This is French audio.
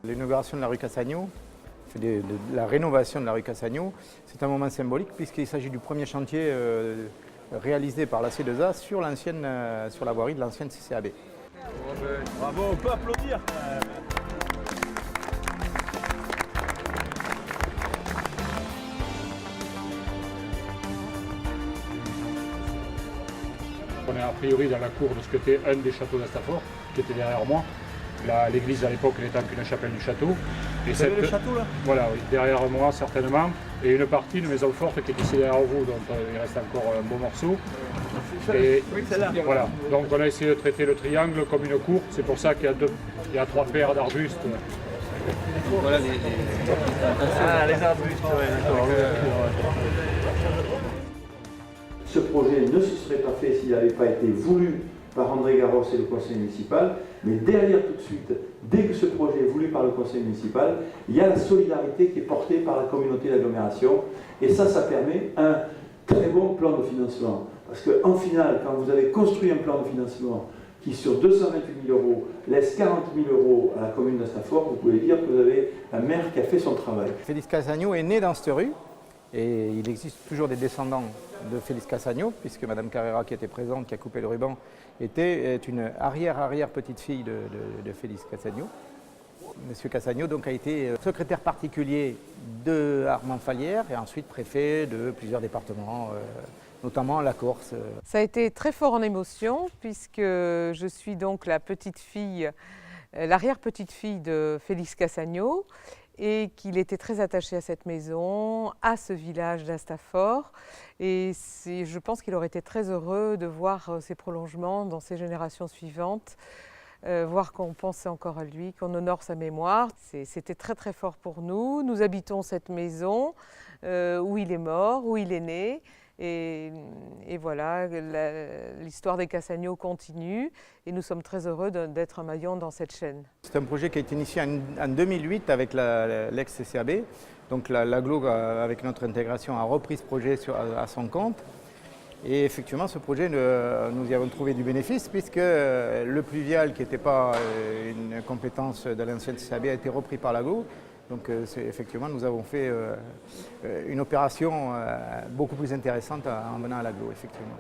L'inauguration de la rue Cassagno, de la rénovation de la rue Cassagno, c'est un moment symbolique puisqu'il s'agit du premier chantier réalisé par la C2A sur la voirie de l'ancienne CCAB. Bravo, on peut applaudir. On est a priori dans la cour de ce que était un des châteaux d'Astafort, qui était derrière moi. L'église à l'époque n'étant qu'une chapelle du château. Et vous avez le château là? Voilà, oui, derrière moi certainement. Et une partie, une maison forte qui est ici derrière vous, donc il reste encore un beau morceau. Et oui, celle-là. Voilà, donc on a essayé de traiter le triangle comme une cour. C'est pour ça qu'il y a 3 paires d'arbustes. Voilà les arbustes, ouais, d'accord. Ce projet ne se serait pas fait s'il n'avait pas été voulu par André Garros et le conseil municipal, mais derrière tout de suite, dès que ce projet est voulu par le conseil municipal, il y a la solidarité qui est portée par la communauté d'agglomération, et ça permet un très bon plan de financement. Parce qu'en final, quand vous avez construit un plan de financement qui, sur 228 000 € laisse 40 000 € à la commune d'Astafort, vous pouvez dire que vous avez un maire qui a fait son travail. Félix Cassagno est né dans cette rue, et il existe toujours des descendants de Félix Cassagno, puisque Madame Carrera, qui était présente, qui a coupé le ruban, est une arrière-petite-fille de Félix Cassagno. Monsieur Cassagno donc, a été secrétaire particulier de Armand Fallières et ensuite préfet de plusieurs départements, notamment la Corse. Ça a été très fort en émotion, puisque je suis donc la petite-fille, l'arrière-petite-fille de Félix Cassagno, et qu'il était très attaché à cette maison, à ce village d'Astafort. Et je pense qu'il aurait été très heureux de voir ces prolongements dans ces générations suivantes, voir qu'on pensait encore à lui, qu'on honore sa mémoire. C'était très très fort pour nous. Nous habitons cette maison où il est mort, où il est né. Et voilà, l'histoire des Cassagno continue et nous sommes très heureux d'être un maillon dans cette chaîne. C'est un projet qui a été initié en 2008 avec l'ex-CCAB. Donc l'agglo, avec notre intégration, a repris ce projet à son compte. Et effectivement, ce projet, nous y avons trouvé du bénéfice puisque le pluvial, qui n'était pas une compétence de l'ancienne CCAB, a été repris par l'agglo. Donc effectivement, nous avons fait une opération beaucoup plus intéressante en venant à l'agglo, effectivement.